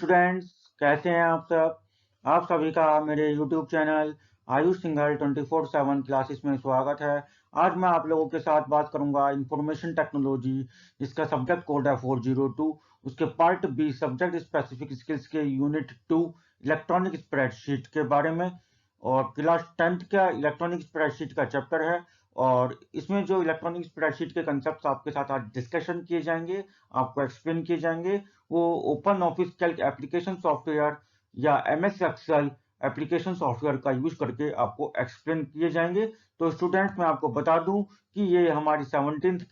Students, कैसे हैं आप सब। आप सभी का मेरे YouTube channel Ayush Singhal 24/7 classes में स्वागत है। आज मैं आप लोगों के साथ बात करूंगा इंफॉर्मेशन टेक्नोलॉजी, जिसका सब्जेक्ट कोड है 402, उसके part be subject specific skills के यूनिट 2 इलेक्ट्रॉनिक स्प्रेडशीट के बारे में। और क्लास 10th का इलेक्ट्रॉनिक स्प्रेडशीट का चैप्टर है। और इसमें जो इलेक्ट्रॉनिक स्प्रेडशीट के कंसेप्ट आपके साथ आज डिस्कशन किए जाएंगे, आपको एक्सप्लेन किए जाएंगे, वो open office Calc application software या एमएस एक्सेल एप्लीकेशन सॉफ्टवेयर का यूज करके आपको एक्सप्लेन किए जाएंगे। तो स्टूडेंट्स, मैं आपको बता दूं कि ये हमारी 17th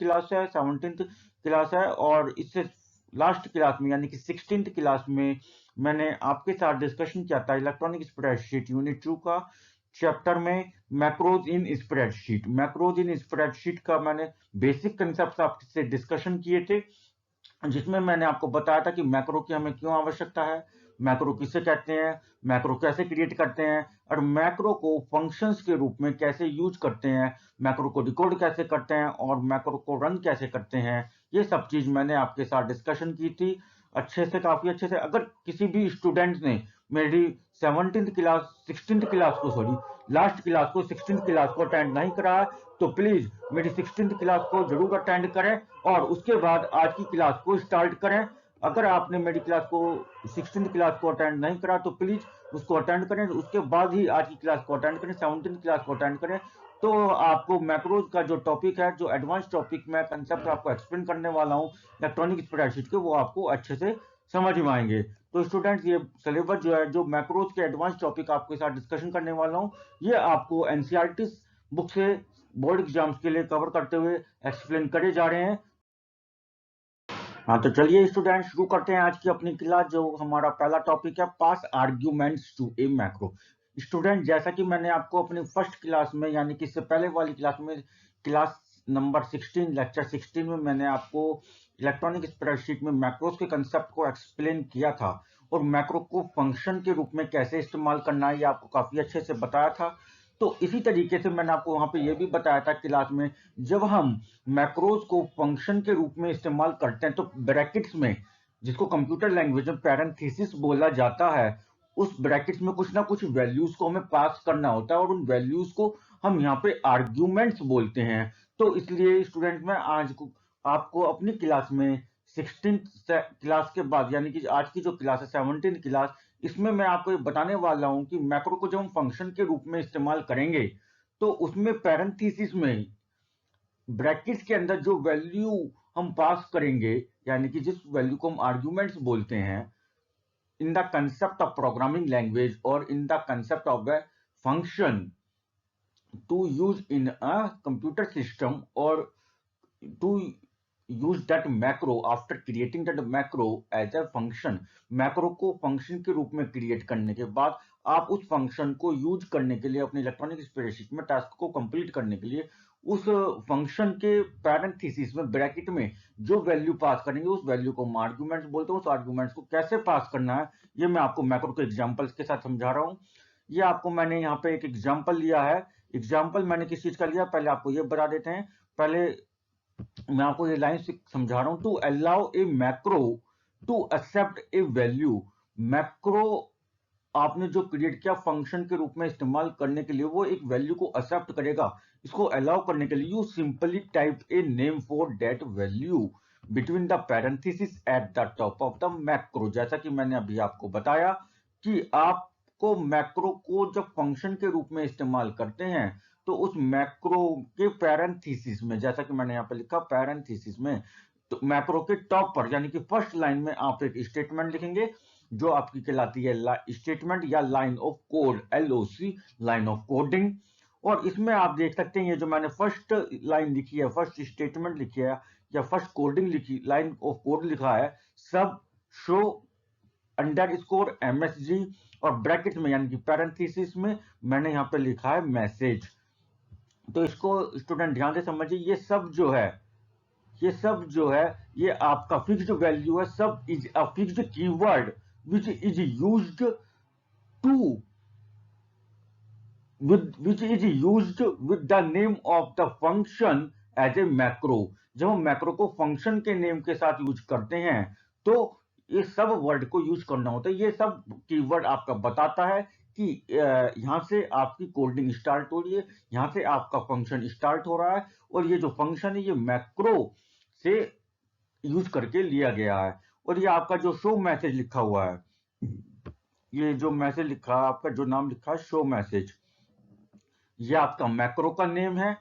क्लास है और इससे लास्ट क्लास में यानी कि 16th क्लास में मैंने आपके साथ डिस्कशन किया था इलेक्ट्रॉनिक स्प्रेडशीट यूनिट 2 का चैप्टर में मैक्रोज इन स्प्रेडशीट का मैंने बेसिक कंसेप्ट आपसे डिस्कशन किए थे, जिसमें मैंने आपको बताया था कि मैक्रो की हमें क्यों आवश्यकता है, मैक्रो किसे कहते हैं, मैक्रो कैसे क्रिएट करते हैं और मैक्रो को फंक्शंस के रूप में कैसे यूज करते हैं, मैक्रो को डिकोड कैसे करते हैं और मैक्रो को रन कैसे करते हैं। ये सब चीज मैंने आपके साथ डिस्कशन की थी काफी अच्छे से। अगर किसी भी स्टूडेंट ने मेरी 16th क्लास को लास्ट क्लास को 16th क्लास को अटेंड नहीं करा है, तो प्लीज मेरी 16th क्लास को जरूर अटेंड करें और उसके बाद आज की क्लास को स्टार्ट करें। अगर आपने मेरी क्लास को 16th क्लास को अटेंड नहीं करा तो प्लीज उसको अटेंड करें, उसके बाद ही आज की क्लास को अटेंड करें, 17th क्लास को अटेंड करें। तो आपको मैक्रोज का जो टॉपिक है, जो एडवांस टॉपिक मैं कंसेप्ट आपको एक्सप्लेन करने वाला हूँ इलेक्ट्रॉनिक स्प्रेडशीट के, वो आपको अच्छे से समझ में आएंगे। तो स्टूडेंट्स, ये सिलेबस जो है, जो मैक्रोज के एडवांस टॉपिक आपके साथ डिस्कशन करने वाला हूँ, ये आपको एनसीईआरटी बुक से बोर्ड एग्जाम्स के लिए कवर करते हुए एक्सप्लेन करे जा रहे हैं। हाँ, तो चलिए स्टूडेंट, शुरू करते हैं आज की अपनी क्लास। जो हमारा पहला टॉपिक है, pass arguments to a macro. Student, जैसा कि मैंने आपको अपनी फर्स्ट क्लास में यानी कि इससे पहले वाली क्लास में, क्लास नंबर 16 लेक्चर 16 में मैंने आपको इलेक्ट्रॉनिक स्प्रेडशीट में मैक्रोस के कंसेप्ट को एक्सप्लेन किया था और मैक्रो को फंक्शन के रूप में कैसे इस्तेमाल करना है, ये आपको काफी अच्छे से बताया था। तो इसी तरीके से मैंने आपको वहां पे ये भी बताया था क्लास में, जब हम मैक्रोज को फंक्शन के रूप में इस्तेमाल करते हैं तो ब्रैकेट्स में, जिसको कंप्यूटर लैंग्वेज में पैरेंथेसिस बोला जाता है, उस ब्रैकेट्स में कुछ ना कुछ वैल्यूज को हमें पास करना होता है और उन वैल्यूज को हम यहाँ पे आर्ग्यूमेंट्स बोलते हैं। तो इसलिए स्टूडेंट, मैं आज को आपको अपनी क्लास में 16th क्लास के बाद यानी कि आज की जो क्लास है 17th क्लास, इसमें मैं आपको ये बताने वाला हूं कि मैक्रो को जब हम फंक्शन के रूप में इस्तेमाल करेंगे तो उसमें पैरेंथेसिस में ब्रैकेट्स के अंदर जो वैल्यू हम पास करेंगे, यानी कि जिस वैल्यू को हम आर्ग्यूमेंट्स बोलते हैं, in the concept of programming language और in the concept of the function to use in a computer system और to use that macro after creating that macro as a function। Macro को function के रूप में create करने के बाद आप उस फंक्शन को यूज करने के लिए अपने इलेक्ट्रॉनिक स्प्रेडशीट में टास्क को कंप्लीट करने के लिए उस फंक्शन के पैरेंथेसिस में ब्रैकेट में जो वैल्यू पास करेंगे, उस वैल्यू को हम आर्गुमेंट्स बोलते हैं। उस आर्गुमेंट्स को कैसे पास करना है, ये मैं आपको मैक्रो के एग्जांपल्स के साथ समझा रहा हूँ। ये आपको मैंने यहाँ पे एक एग्जांपल लिया है। एग्जांपल मैंने किस चीज का लिया, पहले आपको ये बता देते हैं। पहले मैं आपको ये लाइन समझा रहा हूं। To allow a macro to accept a value, macro आपने जो क्रिएट किया फंक्शन के रूप में इस्तेमाल करने के लिए, वो एक वैल्यू को एक्सेप्ट करेगा। इसको अलाउ करने के लिए you simply type a name for that value between the parenthesis at the top of the macro. जैसा कि मैंने अभी आपको बताया कि आपको मैक्रो को जब फंक्शन के रूप में इस्तेमाल करते हैं तो उस मैक्रो के पैरेंथेसिस में, जैसा कि मैंने यहाँ पे लिखा पैरेंथेसिस में, तो मैक्रो के टॉप पर यानी कि फर्स्ट लाइन में आप एक स्टेटमेंट लिखेंगे जो आपकी कहलाती है स्टेटमेंट या line of code, LOC, line of coding. और इसमें आप देख सकते हैं ये जो मैंने फर्स्ट लाइन लिखी है, फर्स्ट स्टेटमेंट लिखी है या फर्स्ट कोडिंग लिखी, लाइन ऑफ कोड लिखा है, सब शो अंडरस्कोर MSG और ब्रैकेट में यानी कि पैरेंथेसिस में मैंने यहाँ पे लिखा है मैसेज। तो इसको स्टूडेंट ध्यान से समझिए, ये सब जो है ये आपका फिक्स्ड वैल्यू है। सब is a fixed keyword which is used to which is used with the name of the function as a macro। जब हम मैक्रो को फंक्शन के नेम के साथ यूज करते हैं तो ये सब वर्ड को यूज करना होता है। ये सब कीवर्ड आपका बताता है कि यहाँ से आपकी कोडिंग स्टार्ट हो रही है, यहाँ से आपका फंक्शन स्टार्ट हो रहा है, और ये जो फंक्शन है ये मैक्रो से यूज करके लिया गया है। और ये आपका जो शो मैसेज लिखा हुआ है, ये जो मैसेज लिखा है, आपका जो नाम लिखा है शो मैसेज, ये आपका मैक्रो का नेम है।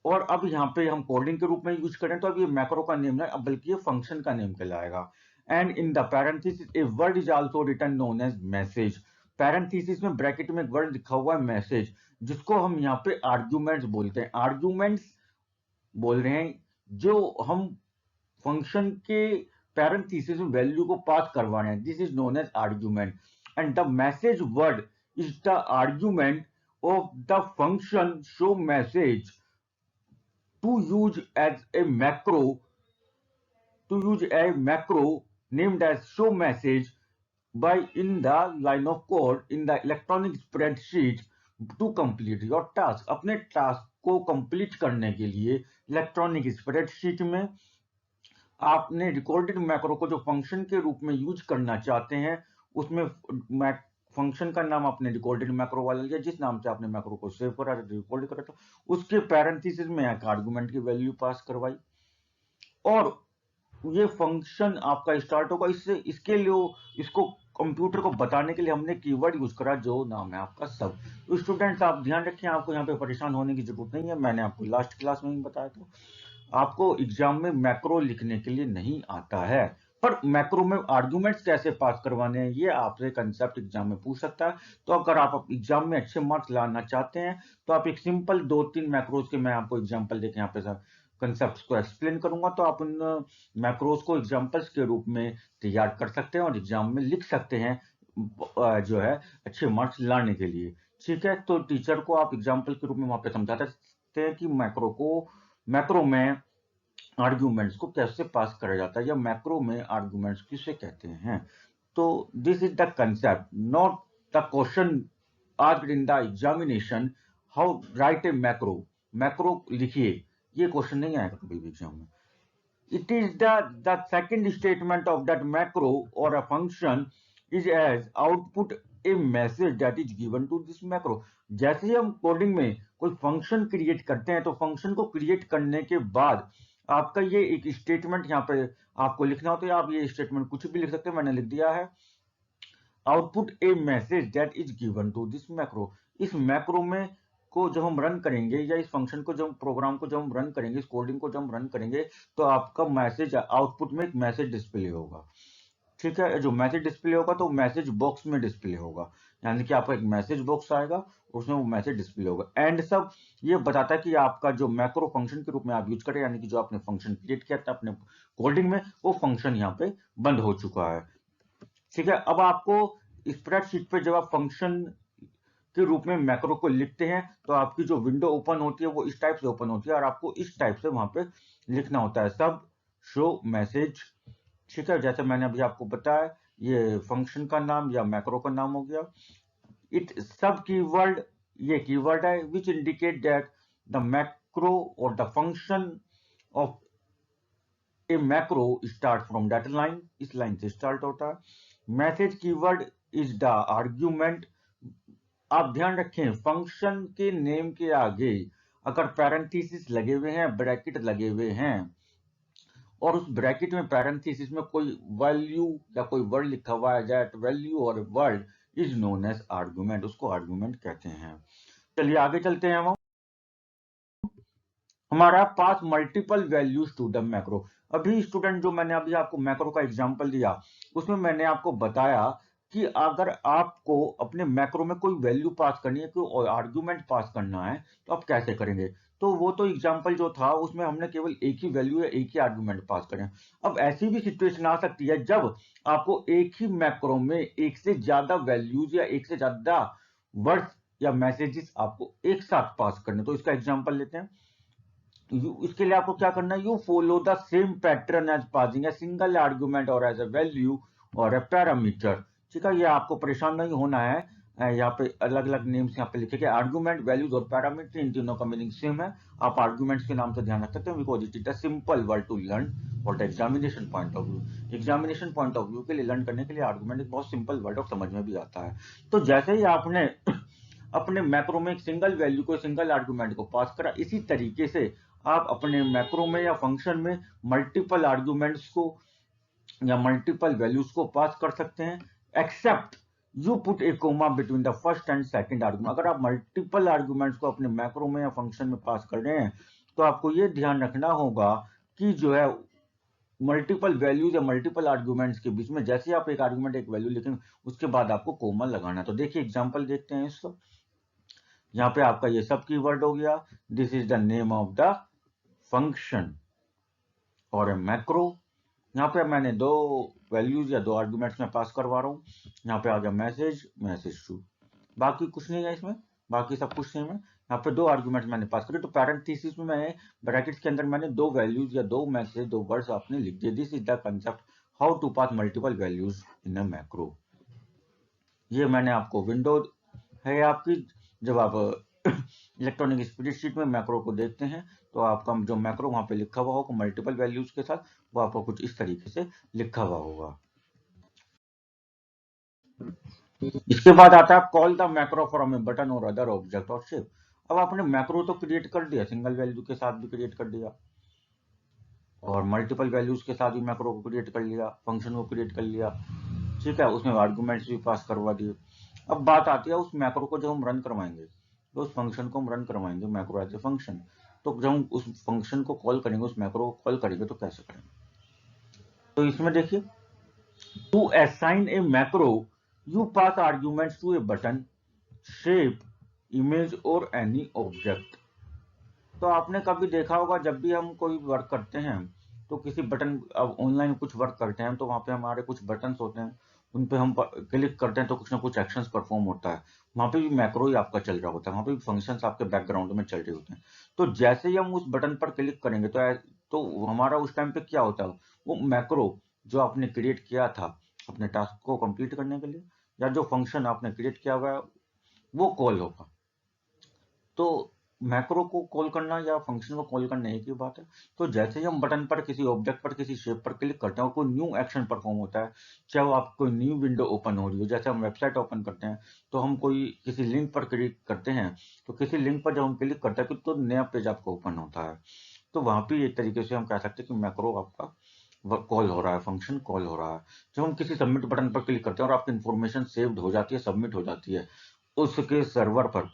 और अब यहाँ पे हम कोडिंग के रूप में यूज करें तो अब ये मैक्रो का नेम है, अब बल्कि ये फंक्शन का नेम कहलाएगा। And in the parenthesis a word is also written known as message. Parenthesis में ब्रैकेट में एक वर्ड लिखा हुआ है मैसेज, जिसको हम यहाँ पे आर्ग्यूमेंट्स बोलते हैं। आर्ग्यूमेंट्स बोल रहे हैं जो हम फंक्शन के पैरेंथेसिस में वैल्यू को पास करवा रहे हैं, this is known as argument. And the message word is the argument of the function show message to use as a macro named as show message by in the line of code in the electronic spreadsheet to complete your task। अपने task को complete करने के लिए electronic spreadsheet में आपने recorded macro को जो function के रूप में यूज करना चाहते हैं, उसमें फंक्शन का नाम आपने रिकॉर्डेड मैक्रो वाला लिया, जिस नाम से आपने मैक्रो को सेव करा रिकॉर्ड करा था, उसके पैरेंथेसिस में एक आर्गुमेंट की वैल्यू पास करवाई, और ये फंक्शन आपका स्टार्ट होगा। इसके लिए इसको कंप्यूटर को बताने के लिए हमने कीवर्ड यूज करा जो नाम है आपका सब। तो स्टूडेंट्स आप ध्यान रखें, आपको यहाँ पे परेशान होने की जरूरत नहीं है, मैंने आपको लास्ट क्लास में ही बताया था। आपको एग्जाम में मैक्रो लिखने के लिए नहीं आता है, पर मैक्रो में आर्गुमेंट्स कैसे पास करवाने हैं ये आपसे कंसेप्ट एग्जाम में पूछ सकता है। तो अगर आप एग्जाम में अच्छे मार्क्स लाना चाहते हैं तो आप एक सिंपल 2-3 मैक्रोज के मैं आपको एग्जांपल देके यहाँ पे कंसेप्ट्स को एक्सप्लेन करूंगा, तो आप उन मैक्रोज को एग्जांपल्स के रूप में तैयार कर सकते हैं और एग्जाम में लिख सकते हैं जो है अच्छे मार्क्स लाने के लिए। ठीक है, तो टीचर को आप एग्जाम्पल के रूप में वहां पे समझा सकते हैं कि मैक्रो में आर्ग्यूमेंट्स को कैसे पास करा जाता है या मैक्रो में आर्ग्यूमेंट्स किसे कहते हैं। तो this is the concept, not the question asked in the examination how right A macro. Macro लिखिए, ये क्वेश्चन नहीं आएगा कभी भी एग्जाम में। It is the second statement of that macro or a function is as output a message that is given to this macro। जैसे ही हम coding में कोई फंक्शन क्रिएट करते हैं तो फंक्शन को क्रिएट करने के बाद आपका ये एक स्टेटमेंट यहाँ पे आपको लिखना होता है। आप ये स्टेटमेंट कुछ भी लिख सकते हैं, मैंने लिख दिया है output a message that is given to this macro. इस मैक्रो में को जब हम रन करेंगे या इस फंक्शन को जब प्रोग्राम को जब हम रन करेंगे, इस कोडिंग को जब हम रन करेंगे तो आपका मैसेज आउटपुट में एक मैसेज डिस्प्ले होगा। ठीक है, जो मैसेज डिस्प्ले होगा तो मैसेज बॉक्स में डिस्प्ले होगा, यानी कि आपका एक मैसेज बॉक्स आएगा उसमें वो मैसेज डिस्प्ले होगा। एंड सब ये बताता है कि आपका जो मैक्रो फंक्शन के रूप में आप यूज करें, यानी कि जो आपने फंक्शन क्रिएट किया था अपने कोडिंग में, वो फंक्शन यहाँ पे बंद हो चुका है। ठीक है, अब आपको स्प्रेडशीट पे जब आप फंक्शन के रूप में मैक्रो को लिखते हैं तो आपकी जो विंडो ओपन होती है वो इस टाइप से ओपन होती है और आपको इस टाइप से वहां पे लिखना होता है सब शो मैसेज। ठीक है, जैसे मैंने अभी आपको बताया ये फंक्शन का नाम या मैक्रो का नाम हो गया। इट सब कीवर्ड, ये कीवर्ड है which indicate that the macro और the function of a macro start from that line, इस लाइन से स्टार्ट होता है। Message keyword is the argument. आप ध्यान रखें, फंक्शन के नेम के आगे अगर पैरेंथेसिस लगे हुए हैं, ब्रैकेट लगे हुए हैं और उस ब्रैकेट में पैरेंथेसिस में कोई वैल्यू या कोई वर्ड लिखा हुआ है, दैट वैल्यू और word is known as argument, उसको आर्गुमेंट कहते हैं। चलिए आगे चलते हैं। हम हमारा pass multiple values to the macro. अभी स्टूडेंट जो मैंने अभी आपको मैक्रो का एग्जांपल दिया उसमें मैंने आपको बताया कि अगर आपको अपने मैक्रो में कोई वैल्यू पास करनी है, कोई आर्गुमेंट पास करना है तो आप कैसे करेंगे। तो वो तो एग्जांपल जो था उसमें हमने केवल एक ही वैल्यू या एक ही आर्गुमेंट पास करें। अब ऐसी भी सिचुएशन आ सकती है जब आपको एक ही मैक्रो में एक से ज्यादा वैल्यूज या एक से ज्यादा वर्ड्स या मैसेजेस आपको एक साथ पास करने। तो इसका एग्जाम्पल लेते हैं। इसके लिए आपको क्या करना है, you follow the same pattern as passing a single argument और एज ए वैल्यू और ए पैरामीटर। ठीक है, ये आपको परेशान नहीं होना है। यहाँ पे अलग अलग नेम्स यहाँ पे लिखे गए। आर्गुमेंट, वैल्यूज और पैरामीटर, इन तीनों का मीनिंग सेम है। आप आर्गुमेंट्स के नाम से ध्यान रख सकते हैं, because it is a simple word to learn for the examination point of view. Examination point of view के लिए लर्न करने के लिए आर्गुमेंट एक बहुत सिंपल वर्ड और समझ में भी आता है। तो जैसे ही आपने अपने मैक्रो में एक सिंगल वैल्यू को, सिंगल आर्गुमेंट को पास करा, इसी तरीके से आप अपने मैक्रो में या फंक्शन में मल्टीपल आर्गुमेंट्स को या मल्टीपल वैल्यूज को पास कर सकते हैं, except you put a comma between the first and second argument. अगर आप मल्टीपल आर्गुमेंट्स को अपने मैक्रो में या फंक्शन में पास कर रहे हैं, तो आपको ये ध्यान रखना होगा कि जो है मल्टीपल वैल्यूज या मल्टीपल आर्गुमेंट्स के बीच में जैसे आप एक आर्गुमेंट एक वैल्यू लिखेंगे, उसके बाद आपको कोमा लगाना है। तो देखिए एग्जांपल देखते हैं इसको। यहाँ पे आपका ये सब कीवर्ड हो गया, this is the name of the function और ए मैक्रो। यहाँ पे मैंने दो वैल्यूज या दो आर्गुमेंट्स में पास करवा रहा हूँ। यहाँ पे आ गया मैसेज, मैसेज टू, बाकी कुछ नहीं है इसमें, बाकी सब कुछ सेम है। यहाँ पे दो आर्गुमेंट मैंने पास करे, तो पैरेंथेसिस में मैं ब्रैकेट्स के अंदर मैंने दो वैल्यूज या दो मैसेज, दो वर्ड्स आपने लिख दिए। This is the concept how to pass multiple values in a macro. ये मैंने आपको विंडो है आपकी, जब आप इलेक्ट्रॉनिक स्प्रेडशीट में मैक्रो को देखते हैं, तो आपका जो मैक्रो वहां पे लिखा हुआ होगा मल्टीपल वैल्यूज के साथ, वो आपको कुछ इस तरीके से लिखा हुआ होगा। इसके बाद आता है call the macro from A button और अदर ऑब्जेक्ट और शेप। अब आपने मैक्रो तो क्रिएट कर दिया, सिंगल वैल्यू के साथ भी क्रिएट कर दिया और मल्टीपल वैल्यूज के साथ भी मैक्रो को क्रिएट कर लिया, फंक्शन को क्रिएट कर लिया, ठीक है, उसमें आर्गुमेंट्स भी पास करवा दिए। अब बात आती है उस मैक्रो को जब हम रन करवाएंगे, तो उस फंक्शन को हम रन करवाएंगे मैक्रो एज ए फंक्शन, तो जब हम उस फंक्शन को कॉल करेंगे, उस मैक्रो को कॉल करेंगे, तो कैसे करेंगे। तो इसमें देखिए, to assign a macro you pass arguments to a button, shape, image और एनी ऑब्जेक्ट। तो आपने कभी देखा होगा जब भी हम कोई वर्क करते हैं, तो किसी बटन, अब ऑनलाइन कुछ वर्क करते हैं तो वहां पे हमारे कुछ बटन्स होते हैं, उन पे हम क्लिक करते हैं तो कुछ ना कुछ एक्शंस परफॉर्म होता है। वहां पे भी मैक्रो ही आपका चल रहा होता है, वहां पे भी फंक्शंस आपके बैकग्राउंड में चल रहे होते हैं। तो जैसे ही हम उस बटन पर क्लिक करेंगे, तो हमारा उस टाइम पे क्या होता है, वो मैक्रो जो आपने क्रिएट किया था अपने टास्क को कंप्लीट करने के लिए, या जो फंक्शन आपने क्रिएट किया हुआ है, वो कॉल होगा। तो मैक्रो को कॉल करना या फंक्शन को कॉल करना एक ही बात है। तो जैसे ही हम बटन पर, किसी ऑब्जेक्ट पर, किसी शेप पर क्लिक करते हैं और कोई न्यू एक्शन परफॉर्म होता है, चाहे वो आप कोई न्यू विंडो ओपन हो रही हो, जैसे हम वेबसाइट ओपन करते हैं तो हम कोई किसी लिंक पर क्लिक करते हैं, तो किसी लिंक पर जब हम क्लिक करते हैं तो नया पेज आपको ओपन होता है। तो वहां पे एक तरीके से हम कह सकते हैं कि मैक्रो आपका कॉल हो रहा है, फंक्शन कॉल हो रहा है। जब हम किसी सबमिट बटन पर क्लिक करते हैं और आपकी इन्फॉर्मेशन सेव्ड हो जाती है, सबमिट हो जाती है उसके सर्वर पर,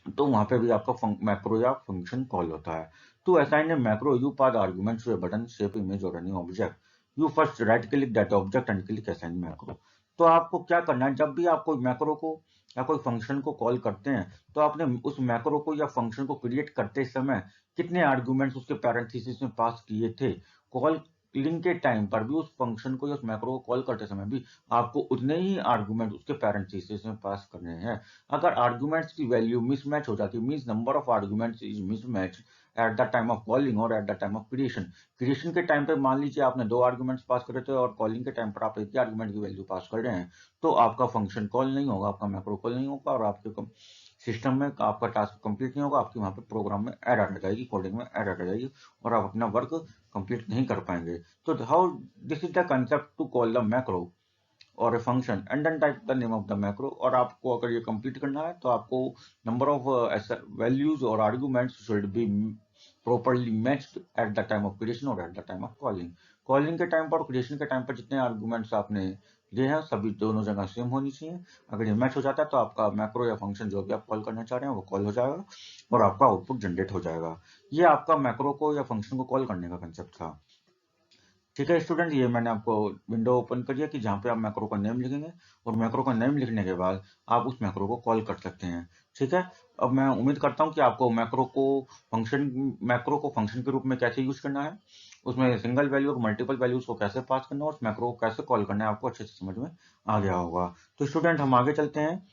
तो वहां पे भी आपका मैक्रो या फंक्शन कॉल होता है। To assign a macro you pass arguments to a button, shape, image और any object, you first right click that object and click assign macro. तो आपको क्या करना है, जब भी आप कोई मैक्रो को या कोई फंक्शन को कॉल करते हैं, तो आपने उस मैक्रो को या फंक्शन को क्रिएट करते समय कितने आर्गुमेंट्स उसके पैरेंथेसिस में पास किए थे, कॉल लिंक के टाइम पर भी उस फंक्शन को या उस मैक्रो को कॉल करते समय भी आपको उतने ही आर्गुमेंट उसके पैरेंथेसिस में पास करने हैं। अगर आर्गुमेंट्स की वैल्यू मिसमैच हो जाती है, means number of arguments is mismatch at the time of calling और at the time of creation. Creation के टाइम पे मान लीजिए आपने दो आर्गुमेंट्स पास करे थे और कॉलिंग के टाइम पर आप एक ही आर्गुमेंट की वैल्यू पास कर रहे हैं, तो आपका फंक्शन कॉल नहीं होगा, आपका मैक्रो कॉल नहीं होगा और आपके सिस्टम में आपका टास्क कंप्लीट नहीं होगा, आपके वहां पे प्रोग्राम में एरर आ जाएगी, कोडिंग में एरर आ जाएगी और आप अपना वर्क कंप्लीट नहीं कर पाएंगे। तो how, this is the concept to call the macro और a function and then type the name of the macro. और आपको अगर ये कंप्लीट करना है तो आपको नंबर ऑफ वैल्यूज और arguments should be properly matched at the time of creation और at the time of calling. Calling के टाइम पर और क्रिएशन के टाइम पर जितने आर्गुमेंट्स आपने लिए हैं सभी दोनों जगह सेम होनी चाहिए। अगर ये मैच हो जाता है तो आपका मैक्रो या फंक्शन जो भी आप कॉल करना चाह रहे हैं वो कॉल हो जाएगा और आपका आउटपुट जनरेट हो जाएगा। ये आपका मैक्रो को या फंक्शन को कॉल करने का कंसेप्ट था। ठीक है स्टूडेंट, ये मैंने आपको विंडो ओपन कर दिया कि जहाँ पे आप मैक्रो का नेम लिखेंगे और मैक्रो का नेम लिखने के बाद आप उस मैक्रो को कॉल कर सकते हैं। ठीक है, अब मैं उम्मीद करता हूँ कि आपको मैक्रो को फंक्शन के रूप में कैसे यूज करना है, उसमें सिंगल वैल्यू और मल्टीपल वैल्यूज को कैसे पास करना है और उस मैक्रो को कैसे कॉल करना है आपको अच्छे से समझ में आ गया होगा। तो स्टूडेंट हम आगे चलते हैं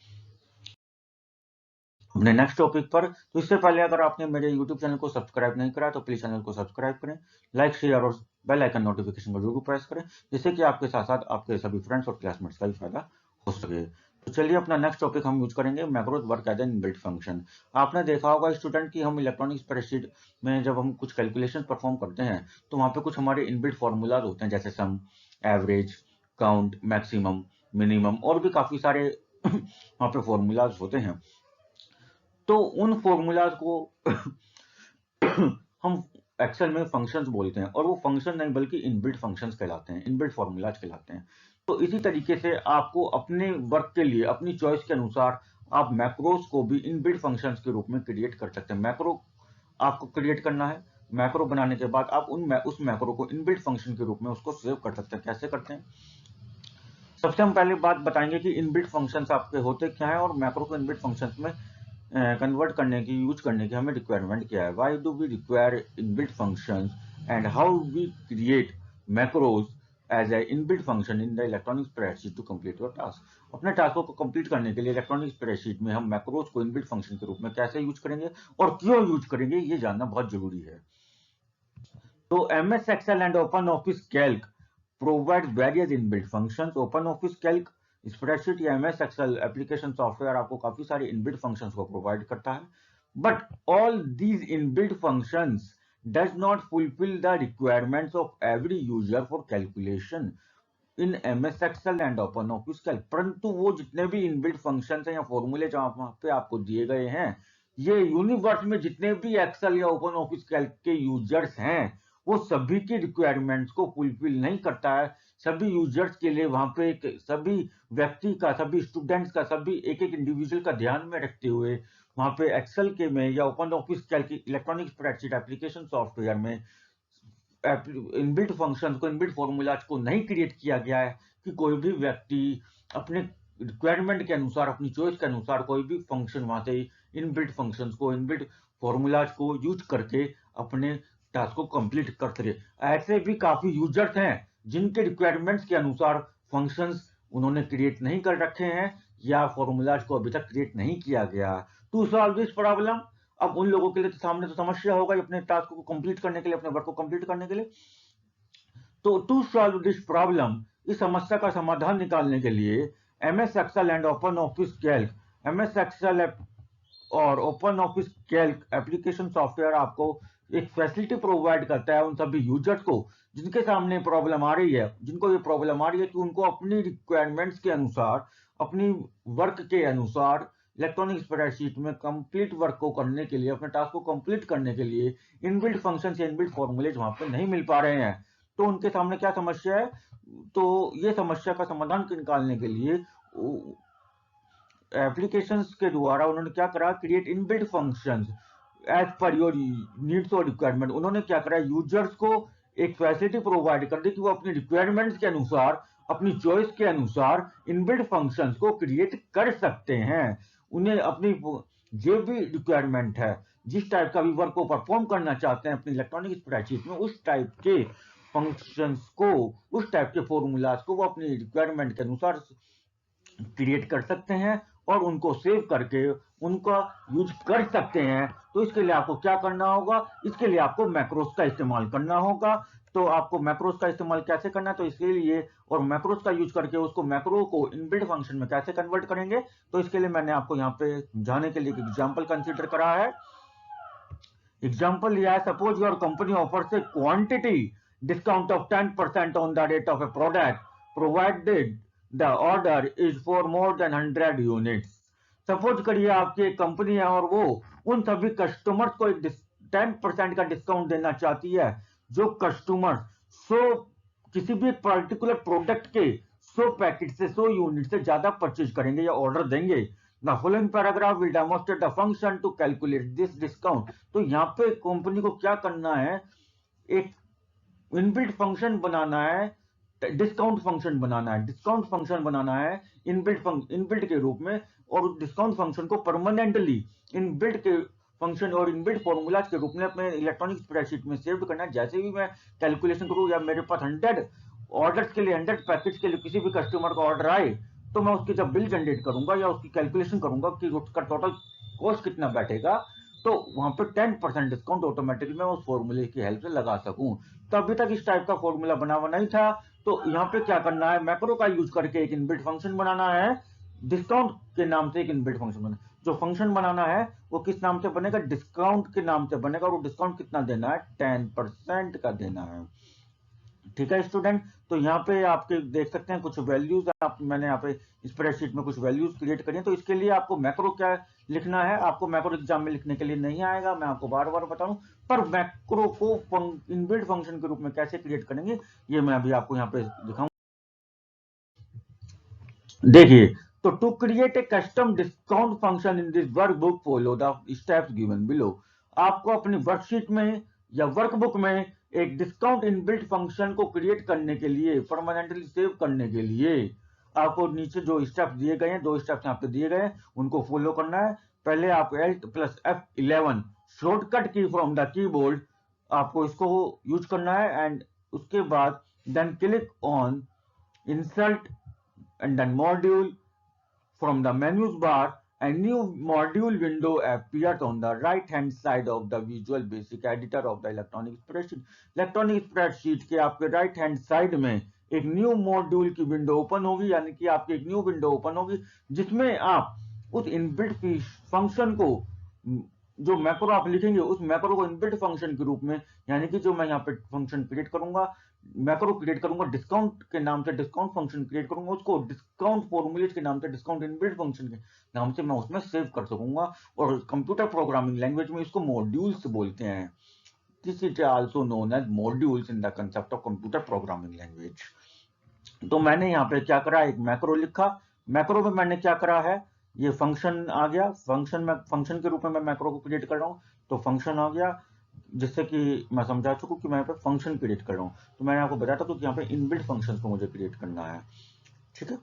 अपने नेक्स्ट टॉपिक पर। तो इससे पहले अगर आपने मेरे YouTube चैनल को सब्सक्राइब नहीं करा तो प्लीज चैनल को सब्सक्राइब करें, लाइक, शेयर और बेल आइकन नोटिफिकेशन को जरूर प्रेस करें, जिससे कि आपके साथ साथ आपके सभी फ्रेंड्स और क्लासमेट्स का भी फायदा हो सके। तो चलिए अपना नेक्स्ट टॉपिक हम यूज करेंगे macros work as an inbuilt function. आपने देखा होगा स्टूडेंट की हम इलेक्ट्रॉनिक स्प्रेडशीट में जब हम कुछ कैलकुलेशन परफॉर्म करते हैं तो वहाँ पे कुछ हमारे इनबिल्ट फॉर्मूलाज होते हैं, जैसे सम, एवरेज, काउंट, मैक्सिमम, मिनिमम और भी काफी सारे वहाँ पे फॉर्मूलाज होते हैं। तो उन फॉर्मूलाज को हम एक्सेल में फंक्शंस बोलते हैं, और वो फंक्शन नहीं बल्कि इनबिल्ट फंक्शंस कहलाते हैं, इनबिल्ट फॉर्मूलाज कहलाते हैं। तो इसी तरीके से आपको अपने वर्क के लिए अपनी चॉइस के अनुसार आप मैक्रोस को भी इनबिल्ट फंक्शंस के रूप में क्रिएट कर सकते हैं। मैक्रो आपको क्रिएट करना है, मैक्रो बनाने के बाद आप उस मैक्रो को इनबिल्ट फंक्शन के रूप में उसको सेव कर सकते हैं। कैसे करते हैं, सबसे हम पहले बात बताएंगे कि इनबिल्ट फंक्शंस आपके होते क्या है और मैक्रो को इनबिल्ट फंक्शंस में कन्वर्ट करने की, यूज करने की हमें रिक्वायरमेंट क्या है। Why do we require inbuilt functions and how we create macros as a inbuilt function in the electronic spreadsheet to complete your task. अपने टास्कों को कंप्लीट करने के लिए इलेक्ट्रॉनिक स्प्रेडशीट में हम मैक्रोज को इनबिल्ट फंक्शन के रूप में कैसे यूज करेंगे और क्यों यूज करेंगे, ये जानना बहुत जरूरी है। तो MS Excel and OpenOffice Calc provides various inbuilt functions. OpenOffice Calc spreadsheet या MS Excel एप्लीकेशन सॉफ्टवेयर आपको काफी सारे इनबिल्ट फंक्शंस को प्रोवाइड करता है, but all these inbuilt functions does not fulfil the requirements of every user for calculation in MS Excel and OpenOffice Calc। परंतु वो जितने भी इनबिल्ट फंक्शंस हैं या फॉर्मूले जहां पे आपको दिए गए हैं, ये यूनिवर्स में जितने भी एक्सेल या OpenOffice Calc के यूजर्स हैं वो सभी की रिक्वायरमेंट्स को फुलफिल नहीं करता है। सभी यूजर्स के लिए वहां पे सभी व्यक्ति का, सभी स्टूडेंट्स का, सभी एक एक इंडिविजुअल का ध्यान में रखते हुए वहां पे एक्सेल के में या OpenOffice Calc electronic spreadsheet application software में इनबिल्ट फंक्शन को, इनबिल्ट फॉर्मूलाज को नहीं क्रिएट किया गया है कि कोई भी व्यक्ति अपने रिक्वायरमेंट के अनुसार, अपनी चॉइस के अनुसार कोई भी फंक्शन वहां से इनबिल्ट फंक्शंस को, इनबिल्ट फॉर्मूलाज को यूज करके अपने टास्क को कंप्लीट कर सके। ऐसे भी काफी यूजर्स हैं जिनके रिक्वायरमेंट्स के अनुसार फंक्शंस उन्होंने क्रिएट नहीं कर रखे हैं या फॉर्मूलाज को अभी तक क्रिएट नहीं किया गया। टू सॉल्व दिस प्रॉब्लम, अब उन लोगों के लिए तो सामने तो समस्या होगा अपने टास्क को कंप्लीट करने के लिए, अपने वर्क को कंप्लीट करने के लिए। तो टू सॉल्व दिस प्रॉब्लम, इस समस्या का समाधान निकालने के लिए MS Excel and OpenOffice Calc, MS Excel और OpenOffice Calc एप्लीकेशन सॉफ्टवेयर आपको एक फैसिलिटी प्रोवाइड करता है उन सभी यूजर्स को जिनके सामने प्रॉब्लम आ रही है, जिनको ये प्रॉब्लम आ रही है कि उनको अपनी रिक्वायरमेंट्स के अनुसार, अपनी वर्क के अनुसार इलेक्ट्रॉनिक स्प्रेडशीट में कंप्लीट वर्क को करने के लिए, अपने टास्क को कंप्लीट करने के लिए इनबिल्ट फंक्शन या इनबिल्ट फॉर्मूलेज वहां पे नहीं मिल पा रहे हैं। तो उनके सामने क्या समस्या है, तो ये समस्या का समाधान निकालने के लिए एप्लीकेशंस के द्वारा उन्होंने क्या करा, create inbuilt functions as per your needs और रिक्वायरमेंट। उन्होंने क्या करा, यूजर्स को एक फैसिलिटी प्रोवाइड कर दी कि वो अपनी रिक्वायरमेंट्स के अनुसार, अपनी चॉइस के अनुसार इनबिल्ट फंक्शंस को क्रिएट कर सकते हैं। उन्हें अपनी जो भी रिक्वायरमेंट है, जिस टाइप का भी वर्क को परफॉर्म करना चाहते हैं अपनी इलेक्ट्रॉनिक स्प्रेडशीट में, उस टाइप के फंक्शंस को, उस टाइप के फॉर्मूलाज को वो अपनी रिक्वायरमेंट के अनुसार क्रिएट कर सकते हैं और उनको सेव करके उनका यूज कर सकते हैं। तो इसके लिए आपको क्या करना होगा, इसके लिए आपको मैक्रोस का इस्तेमाल करना होगा। तो आपको मैक्रोस का इस्तेमाल कैसे करना है, तो इसके लिए, और मैक्रोस का यूज करके उसको, मैक्रो को इनबिल्ट फंक्शन में कैसे कन्वर्ट करेंगे, तो इसके लिए मैंने आपको यहाँ पे जाने के लिए एक एग्जाम्पल कंसिडर करा है। एग्जाम्पल लिया है, suppose your company offers A quantity discount of 10% on the rate of A product provided the order is for more than 100 units. Suppose करिए आपकी एक कंपनी है और वो उन सभी कस्टमर्स को 10% का डिस्काउंट देना चाहती है जो कस्टमर 100 किसी भी पर्टिकुलर प्रोडक्ट के 100 पैकेट से, 100 यूनिट से ज्यादा परचेज करेंगे या ऑर्डर देंगे। The following paragraph will demonstrate the function to calculate this discount। तो यहाँ पे कंपनी को क्या करना है, एक इनबिल्ट फंक्शन बनाना है, डिस्काउंट फंक्शन बनाना है, डिस्काउंट फंक्शन बनाना है इनबिल्ट के रूप में, और डिस्काउंट फंक्शन को परमानेंटली इनबिल्ट के फंक्शन और इनबिल्ट फॉर्मूलाज के रूप में अपने इलेक्ट्रॉनिक स्प्रेडशीट में सेव करना है। जैसे भी मैं कैलकुलेशन करूं या मेरे पास 100 ऑर्डर्स के लिए, 100 पैकेज के लिए किसी भी कस्टमर का ऑर्डर आए, तो मैं उसकी जब बिल जनरेट करूंगा या उसकी कैलकुलेशन करूंगा कि उसका टोटल कॉस्ट कितना बैठेगा, तो वहां पर 10% डिस्काउंट ऑटोमेटिकली मैं उस फॉर्मूले की हेल्प से लगा सकूं। तो अभी तक इस टाइप का फॉर्मूला बना हुआ नहीं था, तो यहाँ पे क्या करना है, मैक्रो का यूज करके एक इनबिल्ट फंक्शन बनाना है डिस्काउंट के नाम से एक इनबिल्ट फंक्शन बना, जो फंक्शन बनाना है वो किस नाम से बनेगा, डिस्काउंट के नाम से बनेगा, और वो डिस्काउंट कितना देना है, 10% का देना है। ठीक है स्टूडेंट, तो यहाँ पे आपके देख सकते हैं कुछ वैल्यूज, मैंने यहाँ पे स्प्रेडशीट में कुछ वैल्यूज क्रिएट करी हैं। तो इसके लिए आपको मैक्रो क्या लिखना है, आपको मैक्रो एग्जाम में लिखने के लिए नहीं आएगा, मैं आपको बार बार बताऊं, पर मैक्रो को इनबिल्ट फंक्शन के रूप में कैसे क्रिएट करेंगे ये मैं अभी आपको यहाँ पे दिखाऊं। देखिए, तो to create a custom discount function in this workbook follow the steps given below. आपको अपनी वर्कशीट में या वर्कबुक में एक डिस्काउंट इनबिल्ट फंक्शन को क्रिएट करने के लिए, परमानेंटली सेव करने के लिए आपको नीचे जो स्टेप्स दिए गए हैं, 2 स्टेप्स यहाँ पे दिए गए हैं, उनको फॉलो करना है। पहले आप Alt+F11 शॉर्टकट की फ्रॉम द कीबोर्ड, आपको इसको यूज करना है, एंड उसके बाद then click on insert and then module from the menus bar. A new module window appears on the right hand side of the Visual Basic editor of the electronic spreadsheet. Electronic spreadsheet के आपके right hand side में एक new module की window open होगी, यानी कि आपकी एक न्यू विंडो ओपन होगी जिसमें आप उस इनबिल्ट फंक्शन को, जो मैक्रो आप लिखेंगे उस मैक्रो को इनबिल्ट फंक्शन के रूप में, यानी कि जो मैं यहाँ पे फंक्शन क्रिएट करूंगा, मैक्रो क्रिएट करूंगा डिस्काउंट के नाम से, डिस्काउंट फंक्शन क्रिएट करूंगा, उसको डिस्काउंट फॉर्मूलेज के नाम से, डिस्काउंट इनबिल्ट फंक्शन के नाम से मैं उसमें सेव कर सकूंगा। और कंप्यूटर प्रोग्रामिंग लैंग्वेज में इसको मॉड्यूल्स बोलते हैं। This is also known as modules in the concept of computer programming language. तो मैंने यहाँ पे क्या करा, एक मैक्रो लिखा, मैक्रो में मैंने क्या करा है, ये फंक्शन आ गया, फंक्शन के रूप में मैं मैक्रो को क्रिएट कर रहा हूँ, तो फंक्शन आ गया, जिससे कि मैं समझा चुका कि मैं यहाँ पे फंक्शन क्रिएट कर रहा हूँ। तो मैंने आपको बताया था कि यहाँ पे इनबिल्ट फंक्शन को मुझे क्रिएट करना है। ठीक है,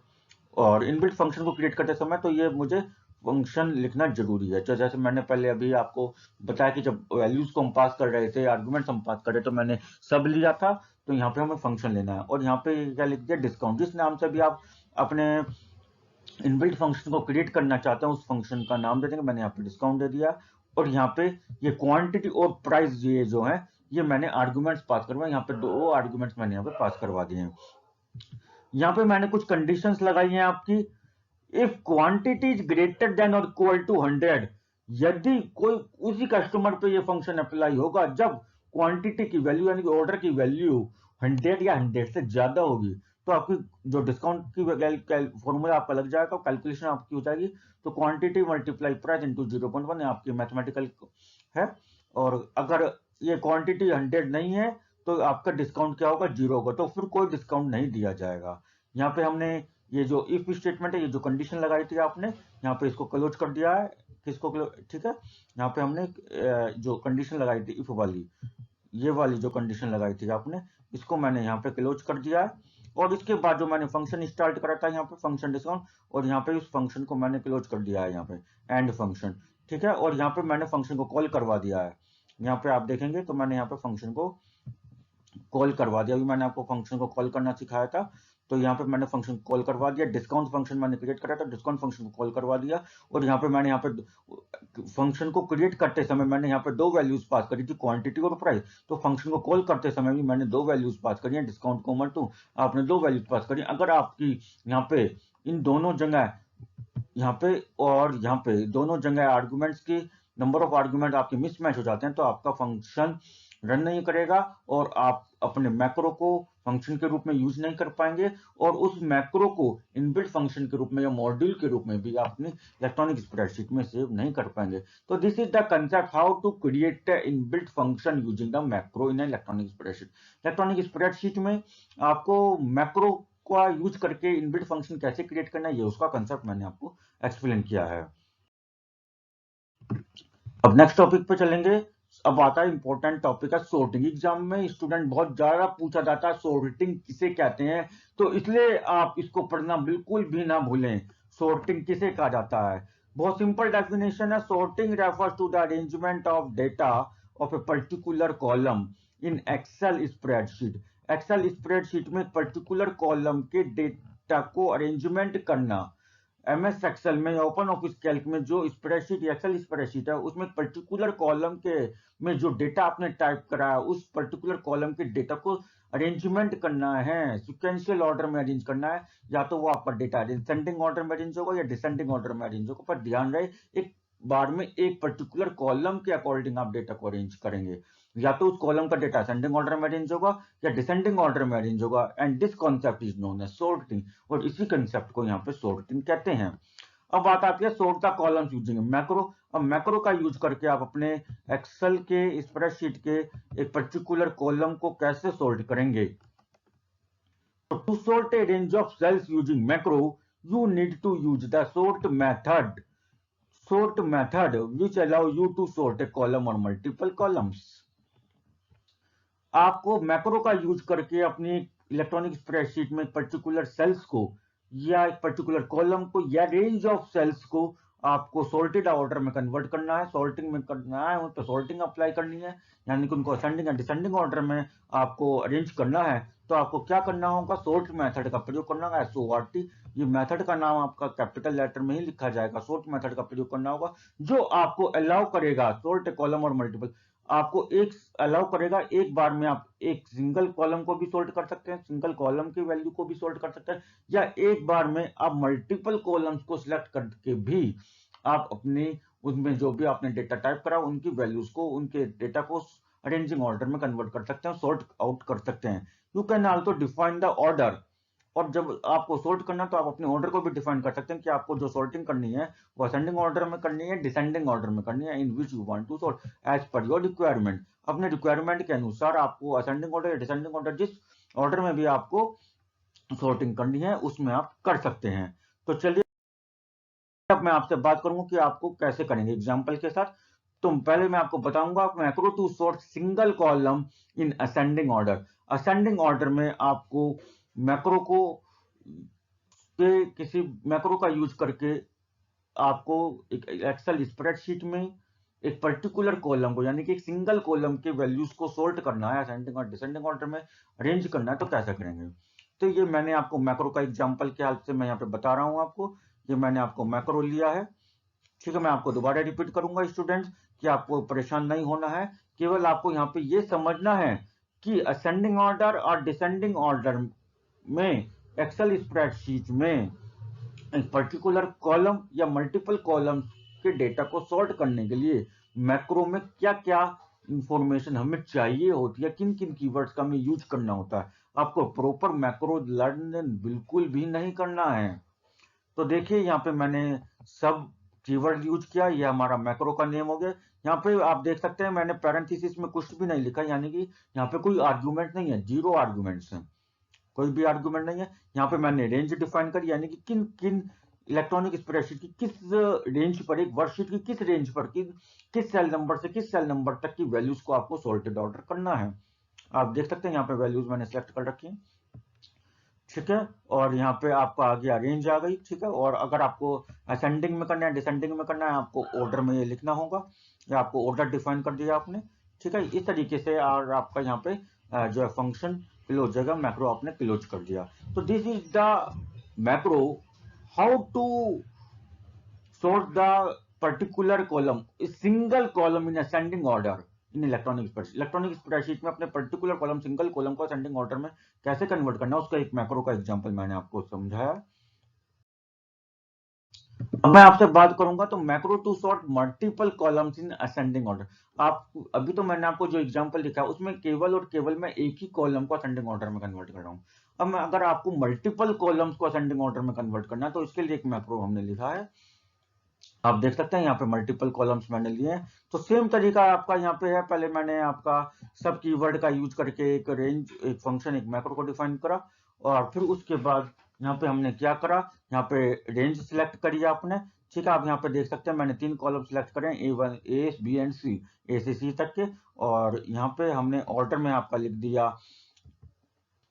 और इनबिल्ट फंक्शन को क्रिएट करते समय तो ये मुझे फंक्शन लिखना जरूरी है। तो जैसे मैंने पहले अभी आपको बताया कि जब वैल्यूज को हम पास कर रहे थे, आर्गुमेंट्स हम पास कर रहे थे, तो मैंने सब लिया था, तो यहाँ पे हमें फंक्शन लेना है, और यहाँ पे क्या लिख दिया, डिस्काउंट। जिस नाम से भी आप अपने इनबिल्ट फंक्शन को क्रिएट करना चाहते हैं उस फंक्शन का नाम दे देंगे, मैंने यहाँ पे डिस्काउंट दे दिया। और यहाँ पे ये क्वांटिटी और प्राइस ये जो है, ये मैंने आर्गुमेंट्स पास करवाए, यहाँ पे 2 आर्गुमेंट्स मैंने यहाँ पे पास करवा दिए हैं। यहाँ पे मैंने कुछ कंडीशंस लगाई हैं आपकी, if quantity is greater than और इक्वल टू 100, यदि कोई उसी कस्टमर पे ये फंक्शन अप्लाई होगा जब क्वांटिटी की वैल्यू, यानी कि ऑर्डर की वैल्यू 100 या 100 से ज्यादा होगी, तो आपकी जो डिस्काउंट की फॉर्मूला आपका लग जाएगा, कैलकुलेशन आपकी हो जाएगी। तो क्वांटिटी मल्टीप्लाई प्राइस इंटू 0.1 आपकी मैथमेटिकल है। और अगर ये क्वांटिटी 100 नहीं है तो आपका डिस्काउंट क्या होगा, 0 होगा, तो फिर कोई डिस्काउंट नहीं दिया जाएगा। यहाँ पे हमने ये जो इफ स्टेटमेंट है, ये जो कंडीशन लगाई थी आपने, यहाँ पे इसको क्लोज कर दिया है, किसको ठीक है, यहाँ पे हमने जो कंडीशन लगाई थी इफ वाली, ये वाली जो कंडीशन लगाई थी आपने, इसको मैंने यहाँ पे क्लोज कर दिया है। और इसके बाद जो मैंने फंक्शन स्टार्ट करा था यहाँ पे फंक्शन डिस्काउंट, और यहाँ पे उस फंक्शन को मैंने क्लोज कर दिया है, यहाँ पे एंड फंक्शन। ठीक है, और यहाँ पे मैंने फंक्शन को कॉल करवा दिया है, यहाँ पे आप देखेंगे तो मैंने यहाँ पे फंक्शन को कॉल करवा दिया। अभी मैंने आपको फंक्शन को कॉल करना सिखाया था, तो यहाँ पे मैंने फंक्शन कॉल करवा दिया, डिस्काउंट फंक्शन मैंने क्रिएट करा था, डिस्काउंट फंक्शन को कॉल करवा दिया। और यहाँ पे मैंने यहाँ पे फंक्शन को क्रिएट करते समय मैंने यहाँ पे 2 वैल्यूज पास करी थी, क्वांटिटी और प्राइस। तो फंक्शन को कॉल करते समय भी मैंने 2 वैल्यूज पास करी है, डिस्काउंट को 1 2, आपने 2 वैल्यूज पास करी। अगर आपकी यहाँ पे इन दोनों जगह, यहाँ पे और यहाँ पे दोनों जगह आर्गुमेंट्स की नंबर ऑफ आर्गुमेंट आपके मिसमैच हो जाते हैं, तो आपका फंक्शन रन नहीं करेगा, और आप अपने मैक्रो को फंक्शन के रूप में यूज नहीं कर पाएंगे, और उस मैक्रो को इनबिल्ट फंक्शन के रूप में या मॉड्यूल के रूप में भी अपनी इलेक्ट्रॉनिक स्प्रेडशीट में सेव नहीं कर पाएंगे। तो this is the concept how to create inbuilt function using the macro in electronic spreadsheet. Electronic spreadsheet में आपको मैक्रो का यूज करके इनबिल्ट फंक्शन कैसे क्रिएट करना है, ये उसका कंसेप्ट मैंने आपको एक्सप्लेन किया है। अब नेक्स्ट टॉपिक पे चलेंगे। अब आता है इंपॉर्टेंट टॉपिक है सॉर्टिंग। एग्जाम में स्टूडेंट बहुत ज्यादा पूछा जाता है सॉर्टिंग किसे कहते हैं, तो इसलिए आप इसको पढ़ना बिल्कुल भी ना भूलें। सॉर्टिंग किसे कहा जाता है, बहुत सिंपल डेफिनेशन है, sorting refers to the arrangement of data of a particular column in Excel spreadsheet. Excel spreadsheet में पर्टिकुलर कॉलम के डेटा को अरेंजमेंट करना। एमएस एक्सेल में या ओपन ऑफिस कैल्क में जो स्प्रेडशीट एक्सेल स्प्रेडशीट है, उसमें पर्टिकुलर कॉलम के में जो डेटा आपने टाइप करा है, उस पर्टिकुलर कॉलम के डेटा को अरेंजमेंट करना है, सिक्वेंशियल ऑर्डर में अरेंज करना है, या तो वो आपका डेटा असेंडिंग ऑर्डर में अरेंज होगा या डिसेंडिंग ऑर्डर में अरेंज होगा, पर ध्यान रहे एक बार में एक पर्टिकुलर कॉलम के अकॉर्डिंग आप डेटा को अरेंज करेंगे, या तो उस कॉलम का डेटा असेंडिंग ऑर्डर में अरेंज होगा या डिसेंडिंग ऑर्डर में अरेंज होगा, and this concept is known as sorting, और इसी कंसेप्ट को यहाँ पे सॉर्टिंग कहते हैं। अब बात आती है sort the columns using macro. अब मैक्रो का यूज करके आप अपने एक्सेल के स्प्रेडशीट के एक पर्टिकुलर कॉलम को कैसे सॉर्ट करेंगे। तो to sort a range of cells using macro, you need to use the sort method which allow you to sort a column or multiple columns। आपको मैक्रो का use करके अपनी इलेक्ट्रॉनिक स्प्रेडशीट में particular sales को या एक particular column को या रेंज ऑफ सेल्स को आपको सॉर्टेड ऑर्डर में कन्वर्ट करना है, सॉर्टिंग में करना है, उन पर सॉर्टिंग अप्लाई करनी है, यानी कि उनको असेंडिंग या डिसेंडिंग ऑर्डर में आपको अरेंज करना है। तो आपको क्या करना होगा, सॉर्ट मेथड का प्रयोग करना होगा, SORT। ये मेथड का नाम आपका कैपिटल लेटर में ही लिखा जाएगा, सॉर्ट मेथड का प्रयोग करना होगा, जो आपको अलाउ करेगा सॉर्ट कॉलम और मल्टीपल, आपको एक अलाउ करेगा एक बार में आप एक सिंगल कॉलम को भी सॉर्ट कर सकते हैं, सिंगल कॉलम की वैल्यू को भी सॉर्ट कर सकते हैं, या एक बार में आप मल्टीपल कॉलम्स को सिलेक्ट करके भी आप अपने उसमें जो भी आपने डेटा टाइप करा उनकी वैल्यूज को, उनके डेटा को अरेंजिंग ऑर्डर में कन्वर्ट कर सकते हैं, सॉर्ट आउट कर सकते हैं। You can also define the order, और जब आपको सॉर्ट करना तो आप अपने ऑर्डर को भी डिफाइन कर सकते हैं कि आपको जो सॉर्टिंग करनी है वो असेंडिंग ऑर्डर में करनी है, डिसेंडिंग ऑर्डर में करनी है, in which you want to sort as per your requirement. अपने रिक्वायरमेंट के अनुसार आपको असेंडिंग ऑर्डर या डिसेंडिंग ऑर्डर, जिस ऑर्डर में भी आपको सॉर्टिंग करनी है उसमें आप कर सकते हैं। तो चलिए अब मैं आपसे बात करूंगा कि आपको कैसे करेंगे एग्जाम्पल के साथ। तो पहले मैं आपको बताऊंगा macro to sort single column in ascending order. Ascending order में आपको मैक्रो को के किसी मैक्रो का यूज करके आपको एक एक्सेल स्प्रेडशीट में एक पर्टिकुलर कॉलम को, यानी कि एक सिंगल कॉलम के वैल्यूज को सॉर्ट करना है, असेंडिंग और डिसेंडिंग ऑर्डर में अरेंज करना है, तो कैसे करेंगे। तो ये मैंने आपको मैक्रो का एग्जांपल के हाल से मैं यहाँ पे बता रहा हूँ आपको। ये मैंने आपको मैक्रो लिया है, ठीक है। मैं आपको दोबारा रिपीट करूंगा स्टूडेंट्स कि आपको परेशान नहीं होना है, केवल आपको यहाँ पे ये समझना है कि असेंडिंग ऑर्डर और डिसेंडिंग ऑर्डर में एक्सेल स्प्रेडशीट में एक पर्टिकुलर कॉलम या मल्टीपल कॉलम के डेटा को सॉर्ट करने के लिए मैक्रो में क्या क्या इंफॉर्मेशन हमें चाहिए होती है, किन किन कीवर्ड्स का हमें यूज करना होता है। आपको प्रॉपर मैक्रो लर्न बिल्कुल भी नहीं करना है। तो देखिए यहाँ पे मैंने सब कीवर्ड यूज किया, ये हमारा मैक्रो का नेम हो गया। यहाँ पे आप देख सकते हैं मैंने पैरेंथेसिस में कुछ भी नहीं लिखा, यानी कि यहाँ पे कोई आर्गुमेंट नहीं है, जीरो आर्गुमेंट्स है, कोई भी आर्गुमेंट नहीं है। यहाँ पे मैंने रेंज डिफाइन करी, यानी कि किन किन इलेक्ट्रॉनिक स्प्रेडशीट की किस रेंज पर, एक वर्कशीट की किस रेंज पर, किस सेल नंबर से किस सेल नंबर तक की वैल्यूज को आपको सॉर्टेड ऑर्डर करना है। आप देख सकते हैं यहाँ पे वैल्यूज मैंने सेलेक्ट कर रखी है, ठीक है। और यहाँ पे आपका आ गया रेंज आ गई, ठीक है। और अगर आपको असेंडिंग में करना है, डिसेंडिंग में करना है, आपको ऑर्डर में ये लिखना होगा, या आपको ऑर्डर डिफाइन कर दिया आपने, ठीक है। इस तरीके से और आपका यहाँ पे जो है फंक्शन क्लोज जगह मैक्रो आपने क्लोज कर दिया। तो this is the macro how to sort the particular column, a single column in ascending order in electronic spreadsheet। Electronic spreadsheet में अपने पर्टिकुलर कॉलम, सिंगल कॉलम को असेंडिंग ऑर्डर में कैसे कन्वर्ट करना है, उसका एक मैक्रो का एग्जांपल मैंने आपको समझाया। अब मैं आपसे बात करूंगा तो macro to sort multiple columns in ascending order. आप अभी तो मैंने आपको जो एग्जांपल लिखा उसमें केवल और केवल मैं एक ही कॉलम को असेंडिंग ऑर्डर में कन्वर्ट कर रहा हूं। अब मैं अगर आपको मल्टीपल कॉलम्स को असेंडिंग ऑर्डर में कन्वर्ट करना है तो इसके लिए एक मैक्रो हमने लिखा है। आप देख सकते हैं यहाँ पे मल्टीपल कॉलम्स मैंने लिए हैं। तो सेम तरीका आपका यहाँ पे है, पहले मैंने आपका सब कीवर्ड का यूज करके एक रेंज, एक फंक्शन, एक मैक्रो को डिफाइन करा, और फिर उसके बाद यहाँ पे हमने क्या करा, यहाँ पे रेंज सिलेक्ट करी आपने, ठीक है। आप यहाँ पे देख सकते हैं मैंने 3 कॉलम सिलेक्ट करे, A1, A, B and C, A से C तक के। और यहाँ पे हमने ऑर्डर में आपका लिख दिया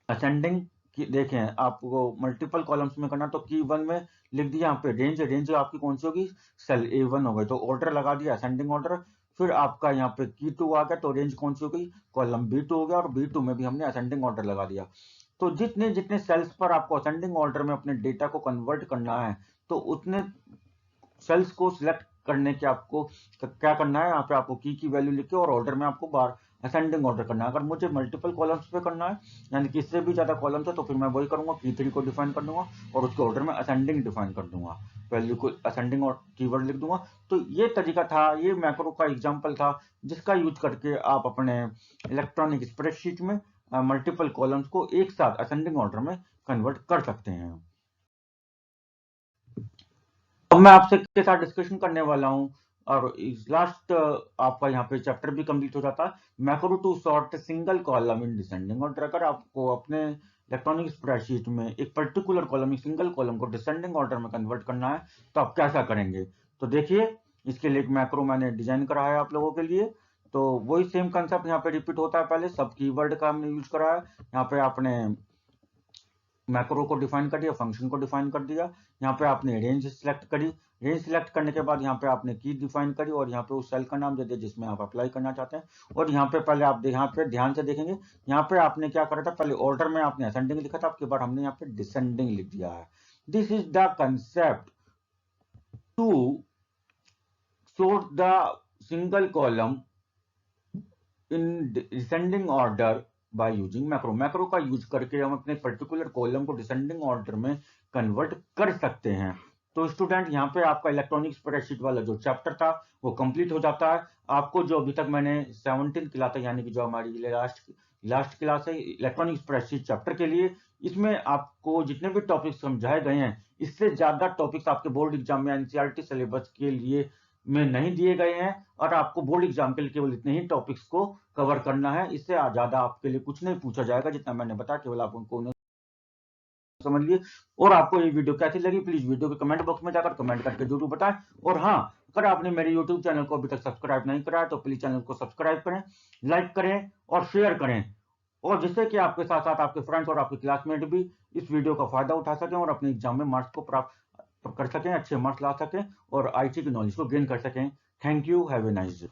असेंडिंग की। देखें आपको मल्टीपल कॉलम्स में करना तो की 1 में लिख दिया यहाँ पे रेंज, रेंज आपकी कौन सी होगी, सेल A1 हो गई, तो ऑर्डर लगा दिया असेंडिंग ऑर्डर। फिर आपका यहाँ पे की 2 आ गया तो रेंज कौन सी हो गई, कॉलम B2 हो गया, और B2 में भी हमने असेंडिंग ऑर्डर लगा दिया। तो जितने जितने सेल्स पर आपको असेंडिंग ऑर्डर में अपने डेटा को कन्वर्ट करना है तो उतने सेल्स को सिलेक्ट करने के आपको क्या करना है, यहाँ पे आपको की वैल्यू लिख के और ऑर्डर में आपको बार असेंडिंग ऑर्डर करना है। अगर मुझे मल्टीपल कॉलम्स पे करना है, यानी कि इससे भी ज्यादा कॉलम्स है, तो फिर मैं वही करूंगा, P3 को डिफाइन कर दूंगा और उसके ऑर्डर में असेंडिंग डिफाइन कर दूंगा, वैल्यू को असेंडिंग और कीवर्ड लिख दूंगा। तो ये तरीका था, ये मैक्रो का एग्जाम्पल था, जिसका यूज करके आप अपने इलेक्ट्रॉनिक स्प्रेडशीट में मल्टीपल कॉलम्स को एक साथ असेंडिंग ऑर्डर में कन्वर्ट कर सकते हैं। अब मैं आपसे के साथ डिस्कशन करने वाला हूं, और इस लास्ट आपका यहाँ पे चैप्टर भी कंप्लीट हो जाता है, macro to sort single column in descending order. अगर आपको अपने इलेक्ट्रॉनिक स्प्रेडशीट में एक पर्टिकुलर कॉलम, सिंगल कॉलम को डिसेंडिंग ऑर्डर में कन्वर्ट करना है, तो आप कैसा करेंगे? तो देखिए, इसके लिए एक मैक्रो मैंने डिजाइन करा है आप लोगों के लिए। तो वही सेम कंसेप्ट यहाँ पे रिपीट होता है। पहले सब कीवर्ड का हमने यूज करा है, यहाँ पे आपने मैक्रो को डिफाइन कर दिया, फंक्शन को डिफाइन कर दिया, यहाँ पे आपने रेंज सिलेक्ट करी, रेंज सिलेक्ट करने के बाद यहाँ पे आपने की डिफाइन करी, और यहाँ पे उस सेल का नाम दे दिया जिसमें आप अप्लाई करना चाहते हैं। और यहाँ पे पहले आप यहाँ पे ध्यान से देखेंगे, यहाँ पे आपने क्या करा था, पहले ऑर्डर में आपने असेंडिंग लिखा था, आपके बाद हमने यहाँ पे डिसेंडिंग लिख दिया है। This is the concept to sort the single column in descending order by using macro। Macro का यूज करके हम अपने पर्टिकुलर कॉलम को डिसेंडिंग ऑर्डर में कन्वर्ट कर सकते हैं। तो स्टूडेंट, यहाँ पे आपका इलेक्ट्रॉनिक स्प्रेडशीट वाला जो चैप्टर था वो कंप्लीट हो जाता है। आपको जो अभी तक मैंने 17 क्लास है, यानी कि जो हमारी लास्ट क्लास है इलेक्ट्रॉनिक स्प्रेडशीट चैप्टर के लिए, इसमें आपको जितने भी टॉपिक्स समझाए गए हैं, इससे ज्यादा टॉपिक्स आपके बोर्ड एग्जाम में एनसीईआरटी सिलेबस के लिए में नहीं दिए गए हैं, और आपको बोर्ड एग्जाम के लिए केवल इतने ही टॉपिक्स को कवर करना है। इससे ज्यादा आपके लिए कुछ नहीं पूछा जाएगा, जितना मैंने बताया केवल आप उनको समझ लिए। और आपको ये वीडियो कैसी लगी, प्लीज वीडियो के कमेंट बॉक्स में जाकर कमेंट करके जरूर बताएं। और हाँ, अगर आपने मेरे यूट्यूब चैनल को अभी तक सब्सक्राइब नहीं करा है, तो प्लीज चैनल को सब्सक्राइब करें, लाइक करें और शेयर करें, और जिससे कि आपके साथ साथ आपके फ्रेंड्स और आपके क्लासमेट भी इस वीडियो का फायदा उठा सकें और अपने एग्जाम में मार्क्स को प्राप्त कर सकें, अच्छे मार्क्स ला सकें और आईटी की नॉलेज को गेन कर सकें। Thank you, have a nice day.